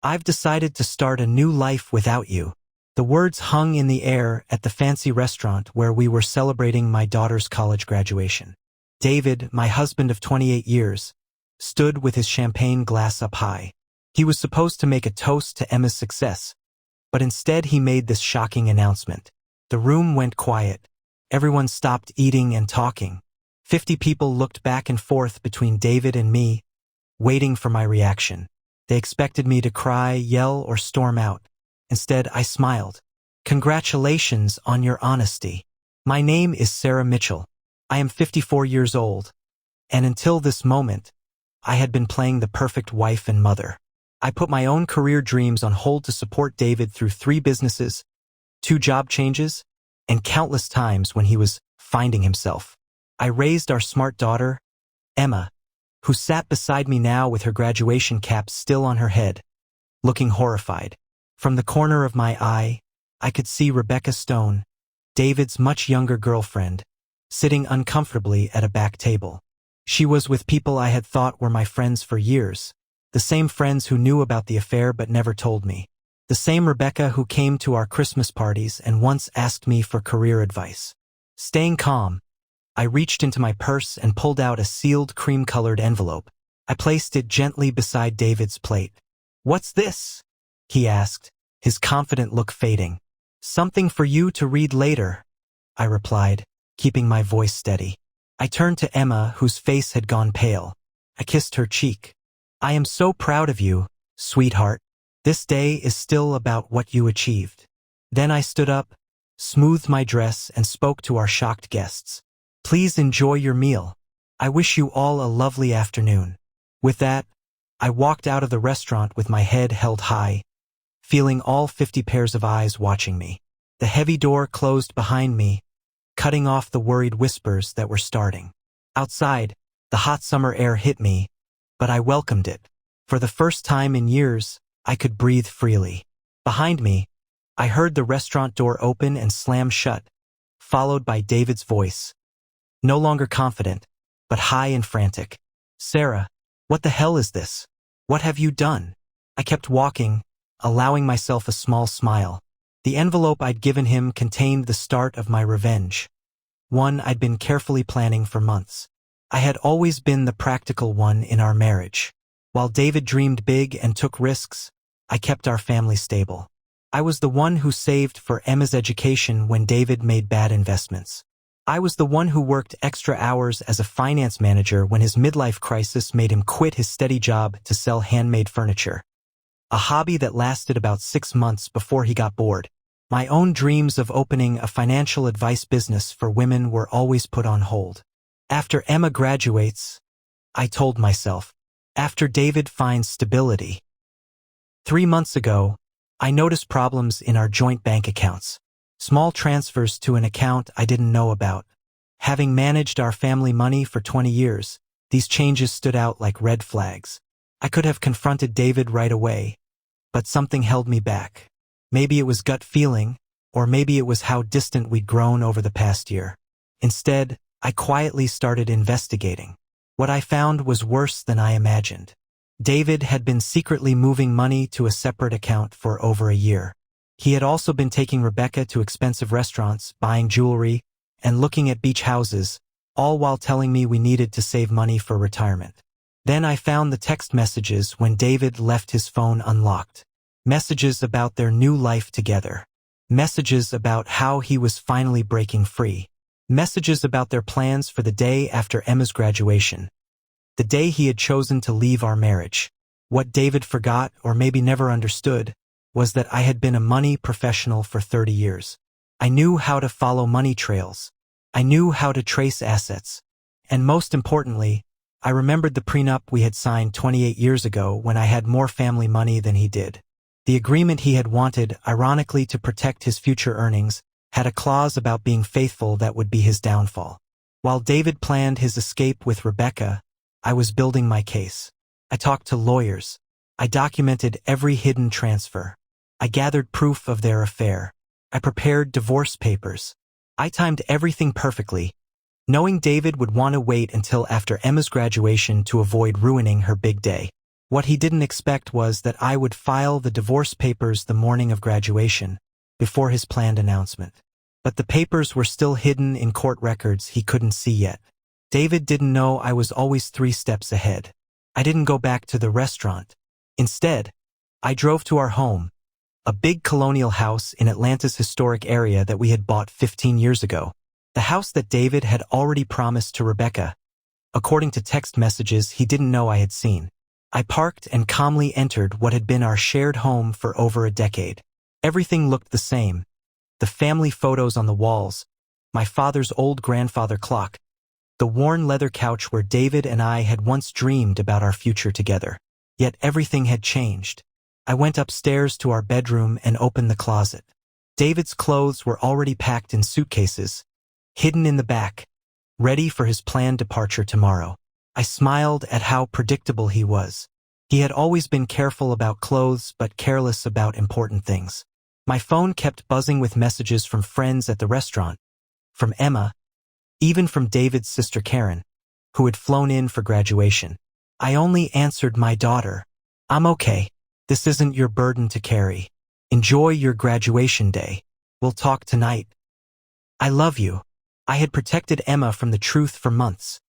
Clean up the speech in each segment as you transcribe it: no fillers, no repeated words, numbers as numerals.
I've decided to start a new life without you. The words hung in the air at the fancy restaurant where we were celebrating my daughter's college graduation. David, my husband of 28 years, stood with his champagne glass up high. He was supposed to make a toast to Emma's success, but instead he made this shocking announcement. The room went quiet. Everyone stopped eating and talking. 50 people looked back and forth between David and me, waiting for my reaction. They expected me to cry, yell, or storm out. Instead, I smiled. Congratulations on your honesty. My name is Sarah Mitchell. I am 54 years old, and until this moment, I had been playing the perfect wife and mother. I put my own career dreams on hold to support David through 3 businesses, 2 job changes, and countless times when he was finding himself. I raised our smart daughter, Emma, who sat beside me now with her graduation cap still on her head, looking horrified. From the corner of my eye, I could see Rebecca Stone, David's much younger girlfriend, sitting uncomfortably at a back table. She was with people I had thought were my friends for years, the same friends who knew about the affair but never told me. The same Rebecca who came to our Christmas parties and once asked me for career advice. Staying calm, I reached into my purse and pulled out a sealed cream-colored envelope. I placed it gently beside David's plate. "What's this?" he asked, his confident look fading. "Something for you to read later," I replied, keeping my voice steady. I turned to Emma, whose face had gone pale. I kissed her cheek. "I am so proud of you, sweetheart. This day is still about what you achieved." Then I stood up, smoothed my dress, and spoke to our shocked guests. "Please enjoy your meal. I wish you all a lovely afternoon." With that, I walked out of the restaurant with my head held high, feeling all 50 pairs of eyes watching me. The heavy door closed behind me, cutting off the worried whispers that were starting. Outside, the hot summer air hit me, but I welcomed it. For the first time in years, I could breathe freely. Behind me, I heard the restaurant door open and slam shut, followed by David's voice. No longer confident, but high and frantic. "Sarah, what the hell is this? What have you done?" I kept walking, allowing myself a small smile. The envelope I'd given him contained the start of my revenge. One I'd been carefully planning for months. I had always been the practical one in our marriage. While David dreamed big and took risks, I kept our family stable. I was the one who saved for Emma's education when David made bad investments. I was the one who worked extra hours as a finance manager when his midlife crisis made him quit his steady job to sell handmade furniture. A hobby that lasted about 6 months before he got bored. My own dreams of opening a financial advice business for women were always put on hold. After Emma graduates, I told myself, after David finds stability. 3 months ago, I noticed problems in our joint bank accounts. Small transfers to an account I didn't know about. Having managed our family money for 20 years, these changes stood out like red flags. I could have confronted David right away, but something held me back. Maybe it was gut feeling, or maybe it was how distant we'd grown over the past year. Instead, I quietly started investigating. What I found was worse than I imagined. David had been secretly moving money to a separate account for over a year. He had also been taking Rebecca to expensive restaurants, buying jewelry, and looking at beach houses, all while telling me we needed to save money for retirement. Then I found the text messages when David left his phone unlocked. Messages about their new life together. Messages about how he was finally breaking free. Messages about their plans for the day after Emma's graduation. The day he had chosen to leave our marriage. What David forgot, or maybe never understood, was that I had been a money professional for 30 years. I knew how to follow money trails. I knew how to trace assets. And most importantly, I remembered the prenup we had signed 28 years ago when I had more family money than he did. The agreement he had wanted, ironically to protect his future earnings, had a clause about being faithful that would be his downfall. While David planned his escape with Rebecca, I was building my case. I talked to lawyers. I documented every hidden transfer. I gathered proof of their affair. I prepared divorce papers. I timed everything perfectly, knowing David would want to wait until after Emma's graduation to avoid ruining her big day. What he didn't expect was that I would file the divorce papers the morning of graduation, before his planned announcement. But the papers were still hidden in court records he couldn't see yet. David didn't know I was always 3 steps ahead. I didn't go back to the restaurant. Instead, I drove to our home, a big colonial house in Atlanta's historic area that we had bought 15 years ago. The house that David had already promised to Rebecca, according to text messages he didn't know I had seen. I parked and calmly entered what had been our shared home for over a decade. Everything looked the same. The family photos on the walls, my father's old grandfather clock, the worn leather couch where David and I had once dreamed about our future together. Yet everything had changed. I went upstairs to our bedroom and opened the closet. David's clothes were already packed in suitcases, hidden in the back, ready for his planned departure tomorrow. I smiled at how predictable he was. He had always been careful about clothes but careless about important things. My phone kept buzzing with messages from friends at the restaurant, from Emma, even from David's sister Karen, who had flown in for graduation. I only answered my daughter. "I'm okay. This isn't your burden to carry. Enjoy your graduation day. We'll talk tonight. I love you." I had protected Emma from the truth for months,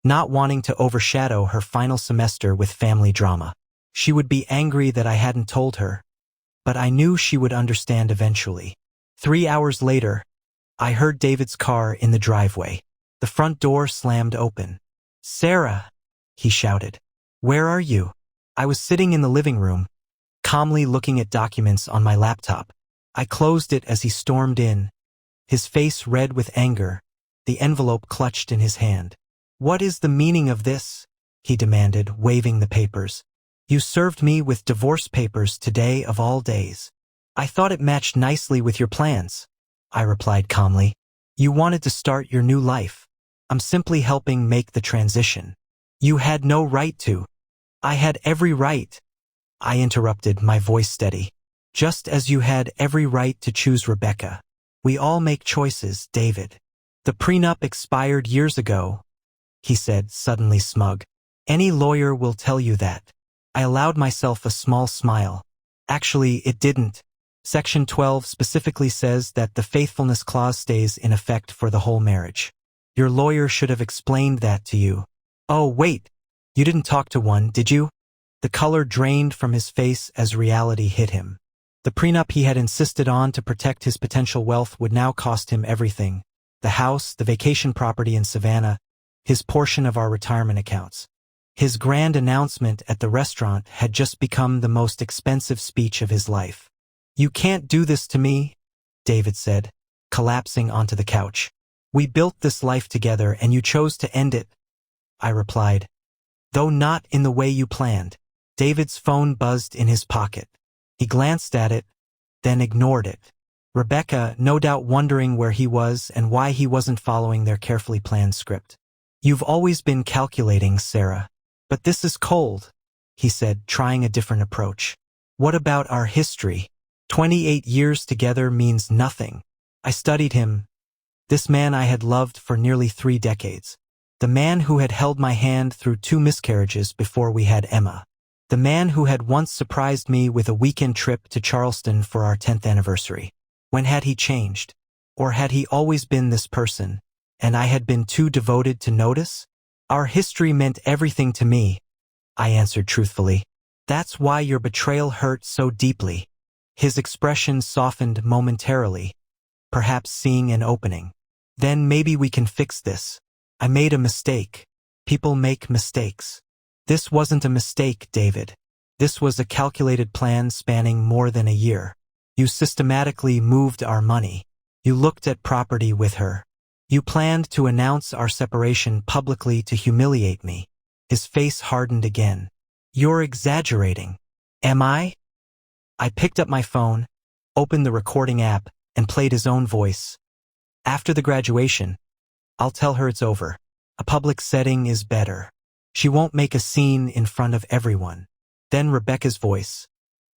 not wanting to overshadow her final semester with family drama. She would be angry that I hadn't told her, but I knew she would understand eventually. 3 hours later, I heard David's car in the driveway. The front door slammed open. "Sarah," he shouted. "Where are you?" I was sitting in the living room, calmly looking at documents on my laptop. I closed it as he stormed in, his face red with anger, the envelope clutched in his hand. "What is the meaning of this?" he demanded, waving the papers. "You served me with divorce papers today of all days." "I thought it matched nicely with your plans," I replied calmly. "You wanted to start your new life. I'm simply helping make the transition." "You had no right to." "I had every right," I interrupted, my voice steady. "Just as you had every right to choose Rebecca. We all make choices, David." "The prenup expired years ago," he said, suddenly smug. "Any lawyer will tell you that." I allowed myself a small smile. "Actually, it didn't. Section 12 specifically says that the faithfulness clause stays in effect for the whole marriage. Your lawyer should have explained that to you." "Oh, wait. You didn't talk to one, did you?" The color drained from his face as reality hit him. The prenup he had insisted on to protect his potential wealth would now cost him everything: the house, the vacation property in Savannah, his portion of our retirement accounts. His grand announcement at the restaurant had just become the most expensive speech of his life. "You can't do this to me," David said, collapsing onto the couch. "We built this life together and you chose to end it," I replied, "though not in the way you planned." David's phone buzzed in his pocket. He glanced at it, then ignored it. Rebecca, no doubt wondering where he was and why he wasn't following their carefully planned script. "You've always been calculating, Sarah. But this is cold," he said, trying a different approach. "What about our history? 28 years together means nothing." I studied him, this man I had loved for nearly 3 decades. The man who had held my hand through 2 miscarriages before we had Emma. The man who had once surprised me with a weekend trip to Charleston for our 10th anniversary. When had he changed? Or had he always been this person, and I had been too devoted to notice? "Our history meant everything to me," I answered truthfully. "That's why your betrayal hurt so deeply." His expression softened momentarily, perhaps seeing an opening. "Then maybe we can fix this. I made a mistake. People make mistakes. This wasn't a mistake, David. This was a calculated plan spanning more than a year. You systematically moved our money. You looked at property with her. You planned to announce our separation publicly to humiliate me." His face hardened again. "You're exaggerating." "Am I?" I picked up my phone, opened the recording app, and played his own voice. "After the graduation, I'll tell her it's over. A public setting is better. She won't make a scene in front of everyone." Then Rebecca's voice.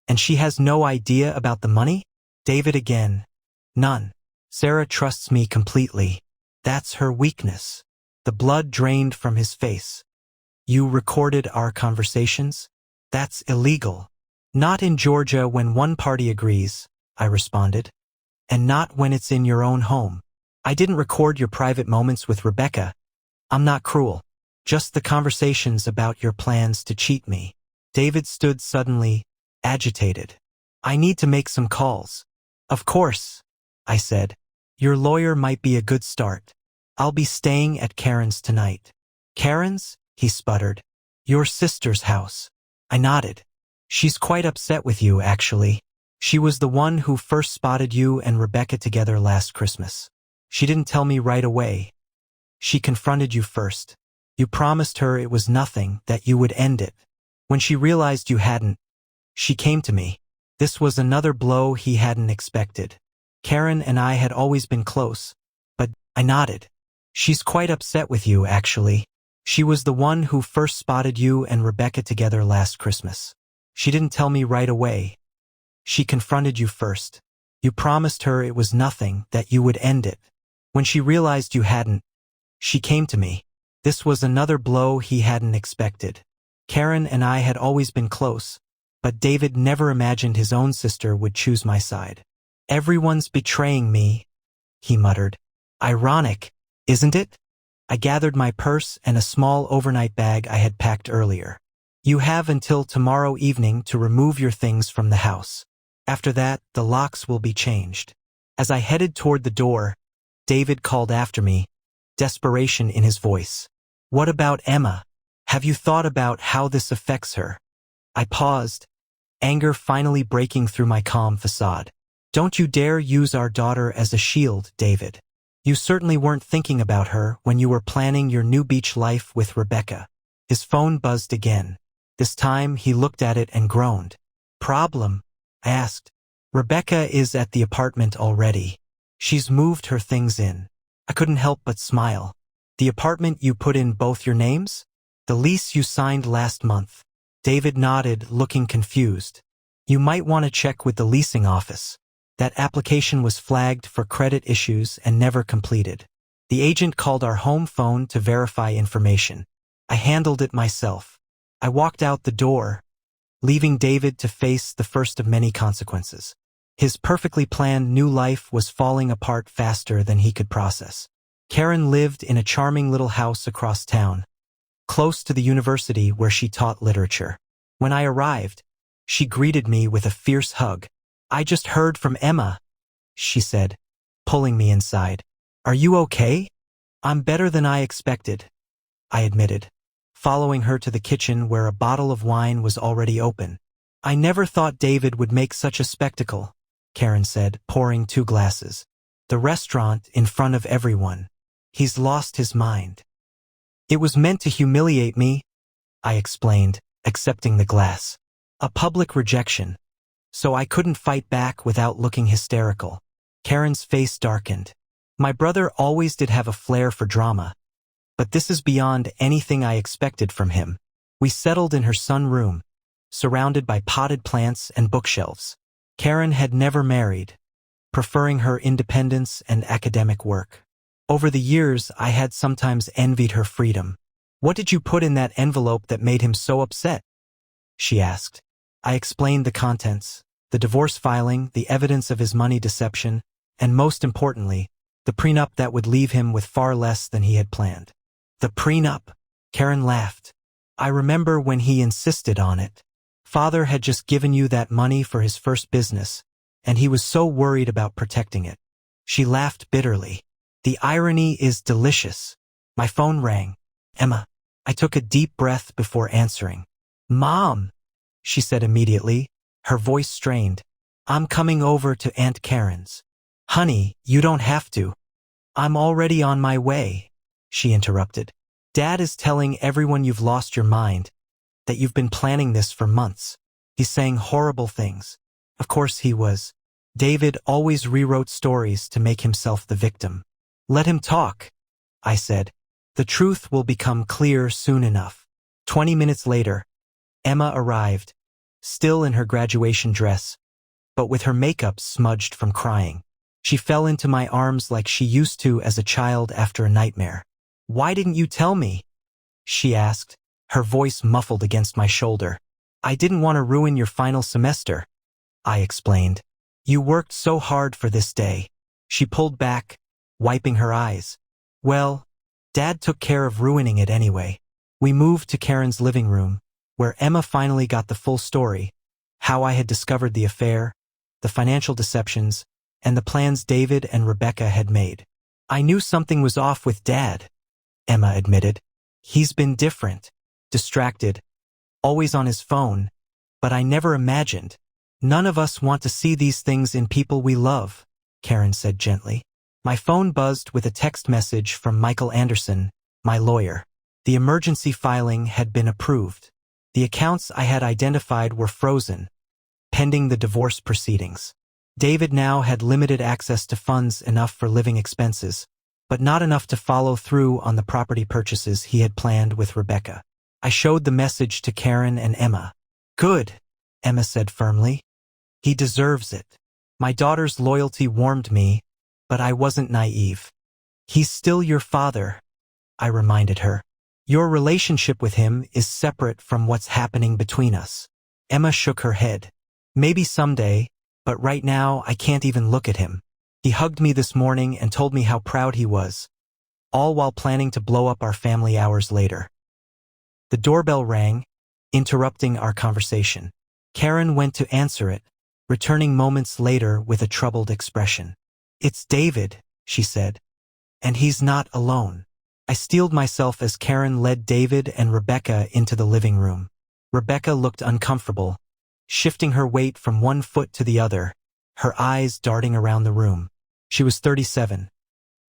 "And she has no idea about the money?" David again. "None. Sarah trusts me completely. That's her weakness." The blood drained from his face. "You recorded our conversations?" That's illegal. Not in Georgia when one party agrees, I responded. And not when it's in your own home. I didn't record your private moments with Rebecca. I'm not cruel. Just the conversations about your plans to cheat me. David stood suddenly, agitated. I need to make some calls. Of course, I said. Your lawyer might be a good start. I'll be staying at Karen's tonight. Karen's? He sputtered. Your sister's house. I nodded. She's quite upset with you, actually. She was the one who first spotted you and Rebecca together last Christmas. She didn't tell me right away. She confronted you first. You promised her it was nothing, that you would end it. When she realized you hadn't, she came to me. This was another blow he hadn't expected. Karen and I had always been close, but I nodded. She's quite upset with you, actually. She was the one who first spotted you and Rebecca together last Christmas. She didn't tell me right away. She confronted you first. You promised her it was nothing, that you would end it. When she realized you hadn't, she came to me. This was another blow he hadn't expected. Karen and I had always been close, but David never imagined his own sister would choose my side. Everyone's betraying me, he muttered. Ironic, isn't it? I gathered my purse and a small overnight bag I had packed earlier. You have until tomorrow evening to remove your things from the house. After that, the locks will be changed. As I headed toward the door, David called after me, desperation in his voice. What about Emma? Have you thought about how this affects her? I paused, anger finally breaking through my calm facade. Don't you dare use our daughter as a shield, David. You certainly weren't thinking about her when you were planning your new beach life with Rebecca. His phone buzzed again. This time he looked at it and groaned. Problem? I asked. Rebecca is at the apartment already. She's moved her things in. I couldn't help but smile. The apartment you put in both your names? The lease you signed last month. David nodded, looking confused. You might want to check with the leasing office. That application was flagged for credit issues and never completed. The agent called our home phone to verify information. I handled it myself. I walked out the door, leaving David to face the first of many consequences. His perfectly planned new life was falling apart faster than he could process. Karen lived in a charming little house across town, close to the university where she taught literature. When I arrived, she greeted me with a fierce hug. I just heard from Emma, she said, pulling me inside. Are you okay? I'm better than I expected, I admitted, following her to the kitchen where a bottle of wine was already open. I never thought David would make such a spectacle, Karen said, pouring 2 glasses. The restaurant in front of everyone. He's lost his mind. It was meant to humiliate me, I explained, accepting the glass. A public rejection. So I couldn't fight back without looking hysterical. Karen's face darkened. My brother always did have a flair for drama, but this is beyond anything I expected from him. We settled in her sunroom, surrounded by potted plants and bookshelves. Karen had never married, preferring her independence and academic work. Over the years, I had sometimes envied her freedom. What did you put in that envelope that made him so upset? She asked. I explained the contents, the divorce filing, the evidence of his money deception, and most importantly, the prenup that would leave him with far less than he had planned. The prenup? Karen laughed. I remember when he insisted on it. Father had just given you that money for his first business, and he was so worried about protecting it. She laughed bitterly. The irony is delicious. My phone rang. Emma. I took a deep breath before answering. Mom, she said immediately, her voice strained. I'm coming over to Aunt Karen's. Honey, you don't have to. I'm already on my way, she interrupted. Dad is telling everyone you've lost your mind, that you've been planning this for months. He's saying horrible things. Of course he was. David always rewrote stories to make himself the victim. Let him talk, I said. The truth will become clear soon enough. 20 minutes later, Emma arrived, still in her graduation dress, but with her makeup smudged from crying. She fell into my arms like she used to as a child after a nightmare. Why didn't you tell me? She asked, her voice muffled against my shoulder. I didn't want to ruin your final semester, I explained. You worked so hard for this day. She pulled back, wiping her eyes. Well, Dad took care of ruining it anyway. We moved to Karen's living room, where Emma finally got the full story, how I had discovered the affair, the financial deceptions, and the plans David and Rebecca had made. I knew something was off with Dad, Emma admitted. He's been different, distracted, always on his phone, but I never imagined. None of us want to see these things in people we love, Karen said gently. My phone buzzed with a text message from Michael Anderson, my lawyer. The emergency filing had been approved. The accounts I had identified were frozen, pending the divorce proceedings. David now had limited access to funds enough for living expenses, but not enough to follow through on the property purchases he had planned with Rebecca. I showed the message to Karen and Emma. Good, Emma said firmly. He deserves it. My daughter's loyalty warmed me, but I wasn't naive. He's still your father, I reminded her. Your relationship with him is separate from what's happening between us. Emma shook her head. Maybe someday, but right now I can't even look at him. He hugged me this morning and told me how proud he was, all while planning to blow up our family hours later. The doorbell rang, interrupting our conversation. Karen went to answer it, returning moments later with a troubled expression. It's David, she said, and he's not alone. I steeled myself as Karen led David and Rebecca into the living room. Rebecca looked uncomfortable, shifting her weight from one foot to the other, her eyes darting around the room. She was 37.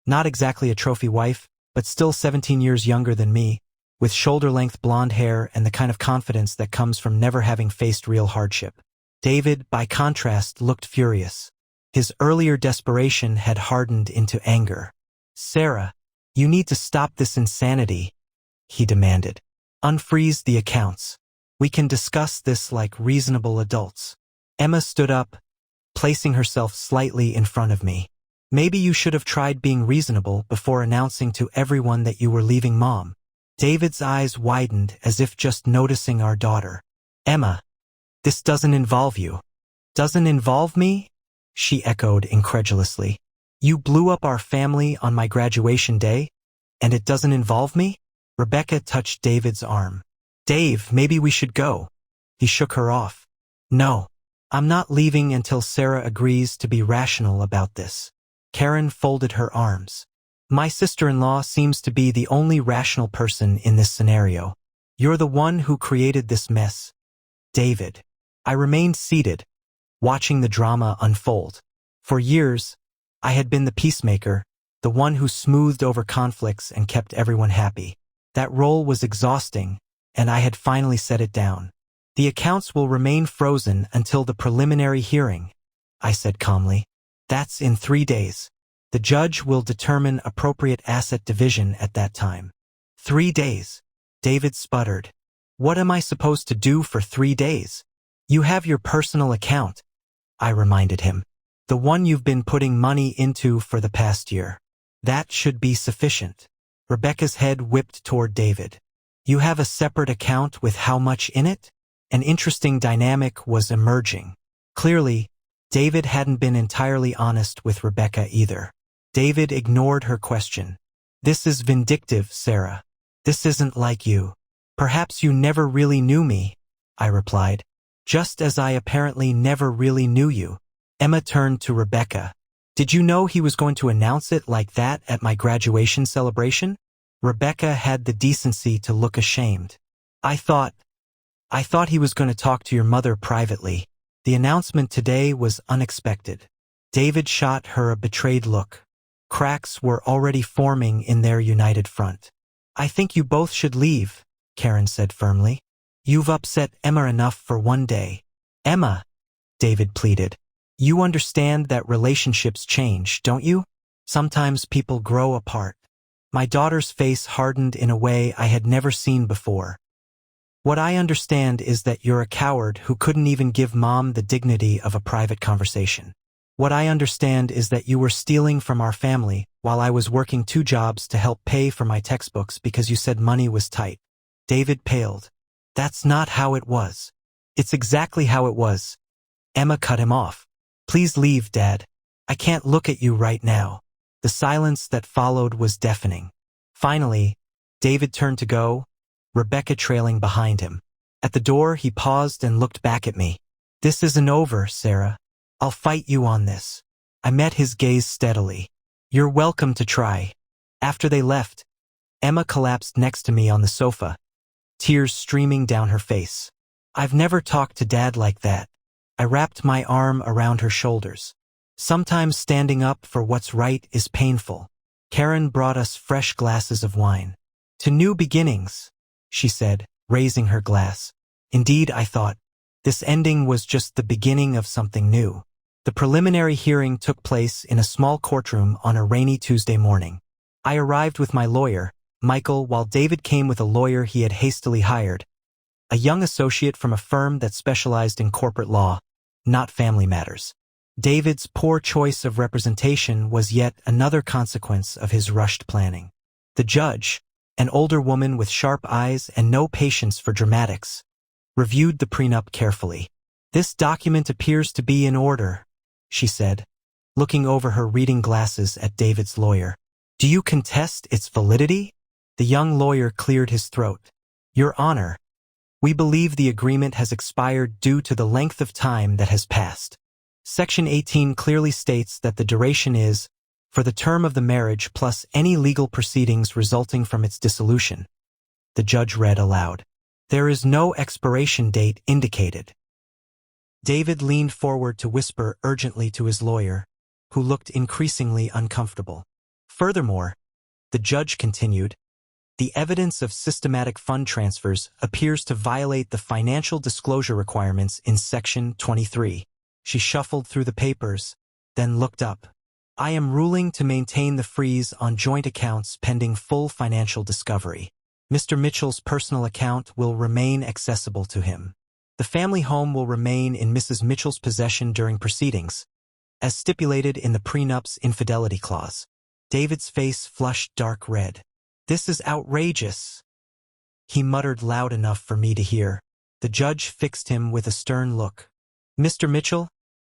Not exactly a trophy wife, but still 17 years younger than me, with shoulder-length blonde hair and the kind of confidence that comes from never having faced real hardship. David, by contrast, looked furious. His earlier desperation had hardened into anger. Sarah, you need to stop this insanity, he demanded. Unfreeze the accounts. We can discuss this like reasonable adults. Emma stood up, placing herself slightly in front of me. Maybe you should have tried being reasonable before announcing to everyone that you were leaving Mom. David's eyes widened as if just noticing our daughter. Emma, this doesn't involve you. Doesn't involve me? She echoed incredulously. You blew up our family on my graduation day, and it doesn't involve me? Rebecca touched David's arm. Dave, maybe we should go. He shook her off. No, I'm not leaving until Sarah agrees to be rational about this. Karen folded her arms. My sister-in-law seems to be the only rational person in this scenario. You're the one who created this mess. David. I remained seated, watching the drama unfold. For years, I had been the peacemaker, the one who smoothed over conflicts and kept everyone happy. That role was exhausting, and I had finally set it down. The accounts will remain frozen until the preliminary hearing, I said calmly. That's in 3 days. The judge will determine appropriate asset division at that time. 3 days. David sputtered. What am I supposed to do for 3 days? You have your personal account, I reminded him. The one you've been putting money into for the past year. That should be sufficient. Rebecca's head whipped toward David. You have a separate account with how much in it? An interesting dynamic was emerging. Clearly, David hadn't been entirely honest with Rebecca either. David ignored her question. This is vindictive, Sarah. This isn't like you. Perhaps you never really knew me, I replied. Just as I apparently never really knew you. Emma turned to Rebecca. Did you know he was going to announce it like that at my graduation celebration? Rebecca had the decency to look ashamed. I thought he was going to talk to your mother privately. The announcement today was unexpected. David shot her a betrayed look. Cracks were already forming in their united front. I think you both should leave, Karen said firmly. You've upset Emma enough for one day. Emma, David pleaded. You understand that relationships change, don't you? Sometimes people grow apart. My daughter's face hardened in a way I had never seen before. What I understand is that you're a coward who couldn't even give Mom the dignity of a private conversation. What I understand is that you were stealing from our family while I was working 2 jobs to help pay for my textbooks because you said money was tight. David paled. That's not how it was. It's exactly how it was. Emma cut him off. Please leave, Dad. I can't look at you right now. The silence that followed was deafening. Finally, David turned to go, Rebecca trailing behind him. At the door, he paused and looked back at me. This isn't over, Sarah. I'll fight you on this. I met his gaze steadily. You're welcome to try. After they left, Emma collapsed next to me on the sofa, tears streaming down her face. I've never talked to Dad like that. I wrapped my arm around her shoulders. Sometimes standing up for what's right is painful. Karen brought us fresh glasses of wine. To new beginnings, she said, raising her glass. Indeed, I thought, this ending was just the beginning of something new. The preliminary hearing took place in a small courtroom on a rainy Tuesday morning. I arrived with my lawyer, Michael, while David came with a lawyer he had hastily hired, a young associate from a firm that specialized in corporate law, not family matters. David's poor choice of representation was yet another consequence of his rushed planning. The judge, an older woman with sharp eyes and no patience for dramatics, reviewed the prenup carefully. This document appears to be in order, she said, looking over her reading glasses at David's lawyer. Do you contest its validity? The young lawyer cleared his throat. Your Honor, we believe the agreement has expired due to the length of time that has passed. Section 18 clearly states that the duration is, for the term of the marriage plus any legal proceedings resulting from its dissolution. The judge read aloud. There is no expiration date indicated. David leaned forward to whisper urgently to his lawyer, who looked increasingly uncomfortable. Furthermore, the judge continued, the evidence of systematic fund transfers appears to violate the financial disclosure requirements in Section 23. She shuffled through the papers, then looked up. I am ruling to maintain the freeze on joint accounts pending full financial discovery. Mr. Mitchell's personal account will remain accessible to him. The family home will remain in Mrs. Mitchell's possession during proceedings, as stipulated in the prenup's infidelity clause. David's face flushed dark red. This is outrageous, he muttered loud enough for me to hear. The judge fixed him with a stern look. Mr. Mitchell,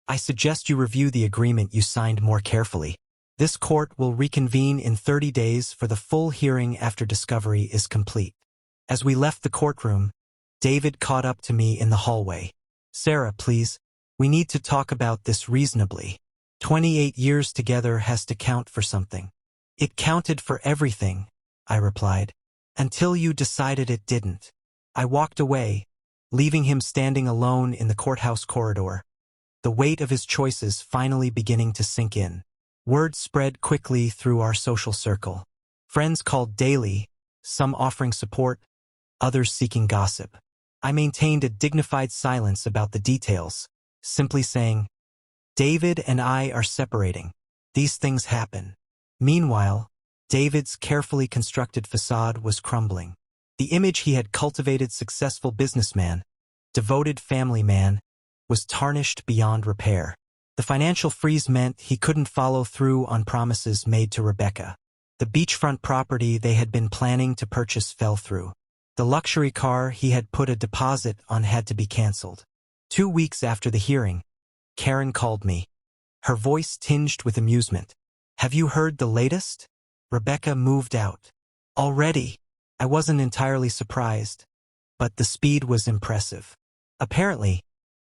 I suggest you review the agreement you signed more carefully. This court will reconvene in 30 days for the full hearing after discovery is complete. As we left the courtroom, David caught up to me in the hallway. Sarah, please, we need to talk about this reasonably. 28 years together has to count for something. It counted for everything, I replied, until you decided it didn't. I walked away, leaving him standing alone in the courthouse corridor, the weight of his choices finally beginning to sink in. Word spread quickly through our social circle. Friends called daily, some offering support, others seeking gossip. I maintained a dignified silence about the details, simply saying, David and I are separating. These things happen. Meanwhile, David's carefully constructed facade was crumbling. The image he had cultivated, successful businessman, devoted family man, was tarnished beyond repair. The financial freeze meant he couldn't follow through on promises made to Rebecca. The beachfront property they had been planning to purchase fell through. The luxury car he had put a deposit on had to be canceled. 2 weeks after the hearing, Karen called me, her voice tinged with amusement. Have you heard the latest? Rebecca moved out. Already? I wasn't entirely surprised, but the speed was impressive. Apparently,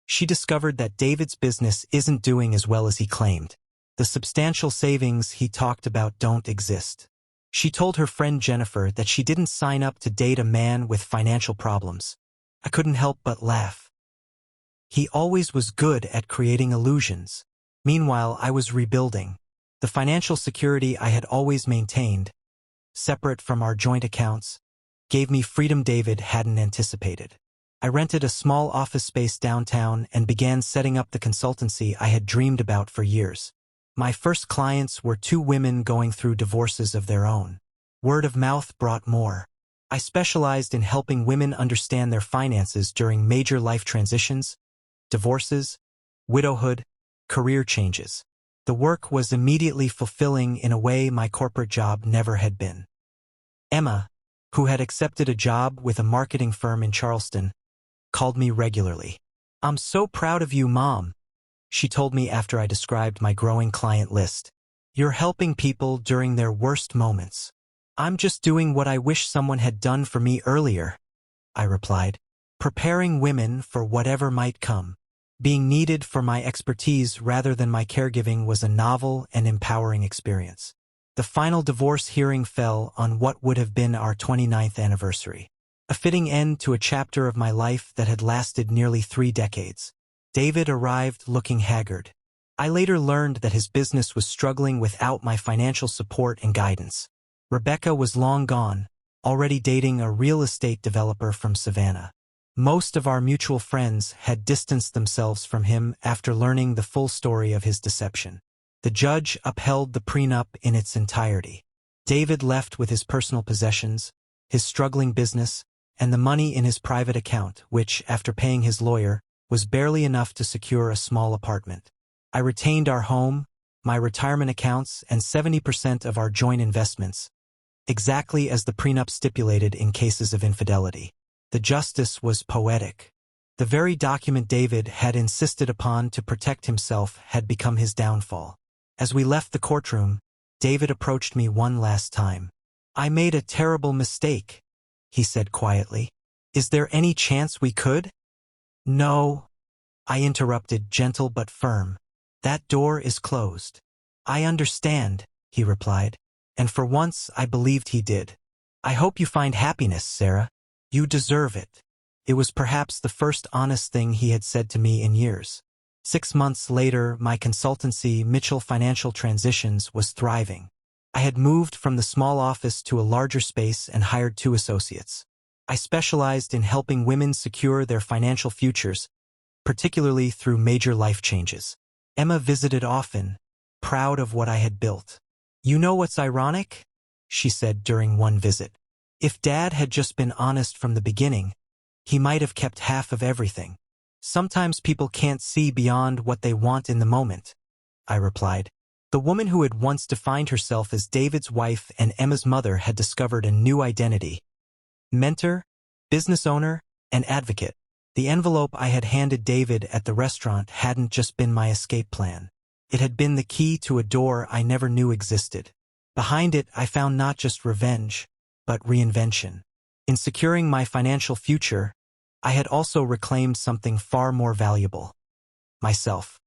she discovered that David's business isn't doing as well as he claimed. The substantial savings he talked about don't exist. She told her friend Jennifer that she didn't sign up to date a man with financial problems. I couldn't help but laugh. He always was good at creating illusions. Meanwhile, I was rebuilding. The financial security I had always maintained, separate from our joint accounts, gave me freedom David hadn't anticipated. I rented a small office space downtown and began setting up the consultancy I had dreamed about for years. My first clients were 2 women going through divorces of their own. Word of mouth brought more. I specialized in helping women understand their finances during major life transitions, divorces, widowhood, career changes. The work was immediately fulfilling in a way my corporate job never had been. Emma, who had accepted a job with a marketing firm in Charleston, called me regularly. "I'm so proud of you, Mom," she told me after I described my growing client list. "You're helping people during their worst moments." "I'm just doing what I wish someone had done for me earlier," I replied, preparing women for whatever might come. Being needed for my expertise rather than my caregiving was a novel and empowering experience. The final divorce hearing fell on what would have been our 29th anniversary, a fitting end to a chapter of my life that had lasted nearly 3 decades. David arrived looking haggard. I later learned that his business was struggling without my financial support and guidance. Rebecca was long gone, already dating a real estate developer from Savannah. Most of our mutual friends had distanced themselves from him after learning the full story of his deception. The judge upheld the prenup in its entirety. David left with his personal possessions, his struggling business, and the money in his private account, which, after paying his lawyer, was barely enough to secure a small apartment. I retained our home, my retirement accounts, and 70% of our joint investments, exactly as the prenup stipulated in cases of infidelity. The justice was poetic. The very document David had insisted upon to protect himself had become his downfall. As we left the courtroom, David approached me one last time. "I made a terrible mistake," he said quietly. "Is there any chance we could?" "No," I interrupted, gentle but firm. "That door is closed." "I understand," he replied, and for once I believed he did. "I hope you find happiness, Sarah. You deserve it." It was perhaps the first honest thing he had said to me in years. 6 months later, my consultancy, Mitchell Financial Transitions, was thriving. I had moved from the small office to a larger space and hired 2 associates. I specialized in helping women secure their financial futures, particularly through major life changes. Emma visited often, proud of what I had built. "You know what's ironic?" she said during one visit. "If Dad had just been honest from the beginning, he might have kept half of everything." "Sometimes people can't see beyond what they want in the moment," I replied. The woman who had once defined herself as David's wife and Emma's mother had discovered a new identity: mentor, business owner, and advocate. The envelope I had handed David at the restaurant hadn't just been my escape plan. It had been the key to a door I never knew existed. Behind it, I found not just revenge, but reinvention. In securing my financial future, I had also reclaimed something far more valuable: myself.